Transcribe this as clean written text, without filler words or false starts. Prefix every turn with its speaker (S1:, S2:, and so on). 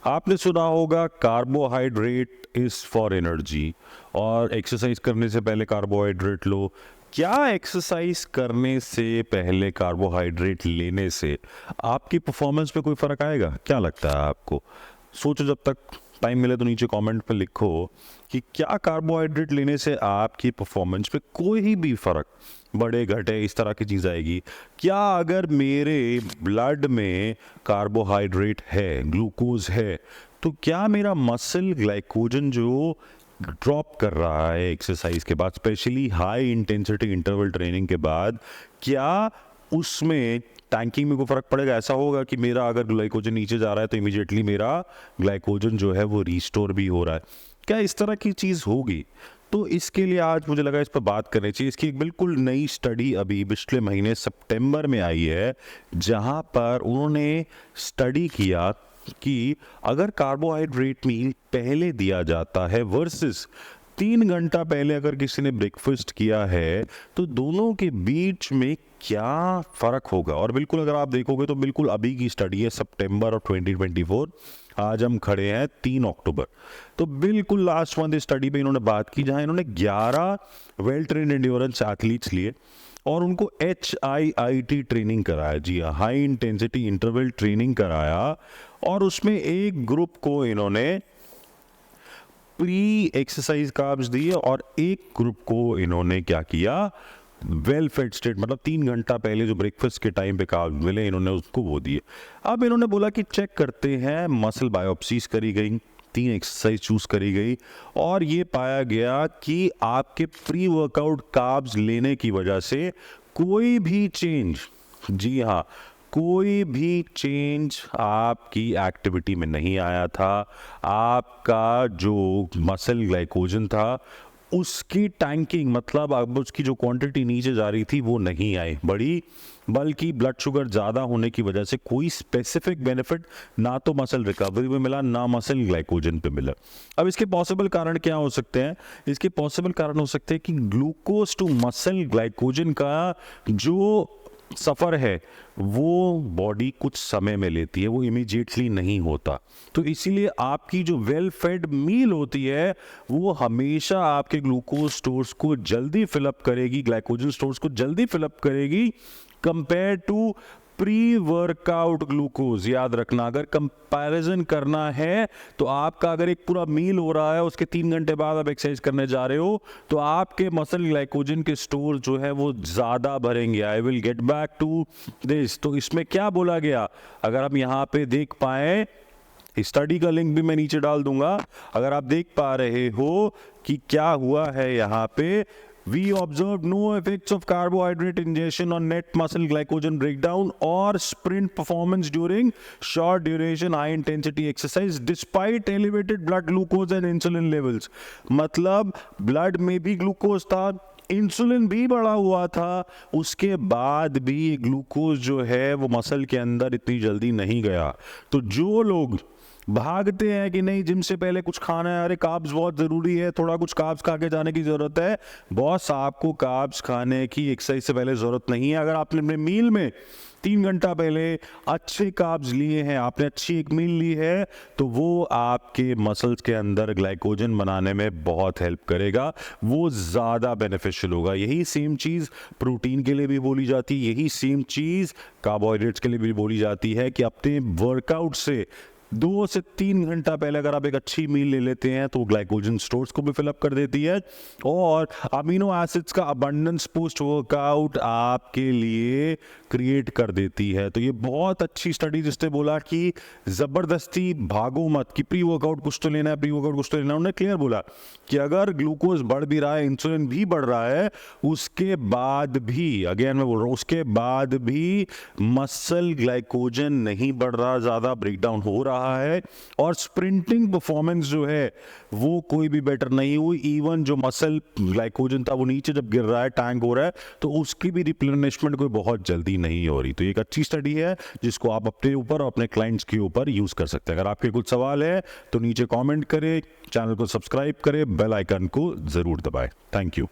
S1: आपने सुना होगा कार्बोहाइड्रेट इज फॉर एनर्जी और एक्सरसाइज करने से पहले कार्बोहाइड्रेट लो। क्या एक्सरसाइज करने से पहले कार्बोहाइड्रेट लेने से आपकी परफॉर्मेंस पे कोई फर्क आएगा? क्या लगता है आपको? सोचो, जब तक टाइम मिले तो नीचे कमेंट पे लिखो कि क्या कार्बोहाइड्रेट लेने से आपकी परफॉर्मेंस पे कोई भी फर्क, बड़े घटे, इस तरह की चीज़ आएगी? क्या अगर मेरे ब्लड में कार्बोहाइड्रेट है, ग्लूकोज है, तो क्या मेरा मसल ग्लाइकोजन जो ड्रॉप कर रहा है एक्सरसाइज के बाद, specially high intensity interval training के बाद, क्या उसमें टैंकिंग में कोई फर्क पड़ेगा? ऐसा होगा कि मेरा अगर ग्लाइकोजन नीचे जा रहा है तो इमीडिएटली मेरा ग्लाइकोजन जो है वो रिस्टोर भी हो रहा है? क्या इस तरह की चीज़ होगी? तो इसके लिए आज मुझे लगा इस पर बात करनी चाहिए। इसकी एक बिल्कुल नई स्टडी अभी पिछले महीने सितंबर में आई है, जहां पर उन्होंने स्टडी किया कि अगर कार्बोहाइड्रेट मील पहले दिया जाता है वर्सेस 3 घंटा पहले अगर किसी ने ब्रेकफास्ट किया है, तो दोनों के बीच में क्या फ़र्क होगा। और बिल्कुल अगर आप देखोगे तो बिल्कुल अभी की स्टडी है, सितंबर ऑफ 2024। आज हम खड़े हैं 3 अक्टूबर, तो बिल्कुल लास्ट मंथ इस स्टडी पे इन्होंने बात की, जहां इन्होंने 11 वेल ट्रेन्ड एंड्योरेंस एथलीट्स लिए और उनको HIIT ट्रेनिंग कराया। जी हाँ, हाई इंटेंसिटी इंटरवल ट्रेनिंग कराया। और उसमें एक ग्रुप को इन्होंने प्री एक्सरसाइज कार्ब्स दिए और एक ग्रुप को इन्होंने क्या किया, वेल फेड स्टेट, मतलब 3 घंटा पहले जो ब्रेकफास्ट के टाइम पे कार्ब्स मिले, इन्होंने उसको वो दिए। अब इन्होंने बोला कि चेक करते हैं, मसल बायोप्सीज करी गई, 3 एक्सरसाइज चूज करी गई और ये पाया गया कि आपके प्री वर्कआउट कार्ब्स लेने की वजह से कोई भी चेंज, जी हाँ, कोई भी चेंज आपकी एक्टिविटी में नहीं आया था। आपका जो मसल ग्लाइकोजन था उसकी टैंकिंग, मतलब अब उसकी जो क्वांटिटी नीचे जा रही थी वो नहीं आई बड़ी, बल्कि ब्लड शुगर ज़्यादा होने की वजह से कोई स्पेसिफिक बेनिफिट ना तो मसल रिकवरी में मिला, ना मसल ग्लाइकोजन पे मिला। अब इसके पॉसिबल कारण क्या हो सकते हैं? इसके पॉसिबल कारण हो सकते हैं कि ग्लूकोज टू मसल ग्लाइकोजन का जो सफ़र है वो बॉडी कुछ समय में लेती है, वो इमीडिएटली नहीं होता। तो इसीलिए आपकी जो वेल फेड मील होती है वो हमेशा आपके ग्लूकोज स्टोर्स को जल्दी फिलअप करेगी, ग्लाइकोजन स्टोर्स को जल्दी फिलअप करेगी compare to pre workout glucose. याद रखना, अगर कंपैरिजन करना है तो आपका अगर एक पूरा मील हो रहा है, उसके 3 घंटे बाद आप एक्सरसाइज करने जा रहे हो, तो आपके मसल ग्लाइकोजन के स्टोर जो है वो ज़्यादा भरेंगे। I will get back to this. तो इसमें क्या बोला गया, अगर हम यहाँ पे देख पाए, स्टडी का लिंक भी मैं नीचे डाल दूंगा, अगर आप देख पा रहे हो कि क्या हुआ है यहाँ पे, We observed no effects of carbohydrate ingestion on net muscle glycogen breakdown or sprint performance during short duration high intensity exercise despite elevated blood glucose and insulin levels। मतलब ब्लड में भी ग्लूकोज था, इंसुलिन भी बढ़ा हुआ था, उसके बाद भी ग्लूकोज जो है वो मसल के अंदर इतनी जल्दी नहीं गया। तो जो लोग भागते हैं कि नहीं जिम से पहले कुछ खाना है, अरे कार्ब्स बहुत ज़रूरी है, थोड़ा कुछ कार्ब्स खा के जाने की ज़रूरत है, बॉस आपको कार्ब्स खाने की एक्सरसाइज से पहले ज़रूरत नहीं है। अगर आपने अपने मील में 3 घंटा पहले अच्छे कार्ब्स लिए हैं, आपने अच्छी एक मील ली है, तो वो आपके मसल्स के अंदर ग्लाइकोजन बनाने में बहुत हेल्प करेगा, वो ज़्यादा बेनिफिशियल होगा। यही सेम चीज़ प्रोटीन के लिए भी बोली जाती है, यही सेम चीज़ कार्बोहाइड्रेट्स के लिए भी बोली जाती है कि अपने वर्कआउट से 2 से 3 घंटा पहले अगर आप एक अच्छी मील ले लेते हैं तो ग्लाइकोजन स्टोर्स को भी फिलअप कर देती है और अमीनो एसिड्स का अबंडेंस पोस्ट वर्कआउट आपके लिए क्रिएट कर देती है। तो ये बहुत अच्छी स्टडी, जिसने बोला कि ज़बरदस्ती भागो मत कि प्री वर्कआउट कुछ तो लेना है, प्री वर्कआउट कुछ तो लेना है। उन्होंने क्लियर बोला कि अगर ग्लूकोज बढ़ भी रहा है, इंसुलिन भी बढ़ रहा है, उसके बाद भी, अगेन मैं बोल रहा हूँ, उसके बाद भी मसल ग्लाइकोजन नहीं बढ़ रहा, ज़्यादा ब्रेकडाउन हो रहा है और स्प्रिंटिंग परफॉर्मेंस जो है वो कोई भी बेटर नहीं हुई। इवन जो मसल ग्लाइकोजन था वो नीचे जब गिर रहा है, टैंक हो रहा है, तो उसकी भी रिप्लेनिशमेंट कोई बहुत जल्दी नहीं हो रही। तो एक अच्छी स्टडी है जिसको आप अपने ऊपर और अपने क्लाइंट्स के ऊपर यूज कर सकते हैं। अगर आपके कुछ सवाल है तो नीचे कमेंट करें, चैनल को सब्सक्राइब करें, बेल आइकन को जरूर दबाएं। Thank you.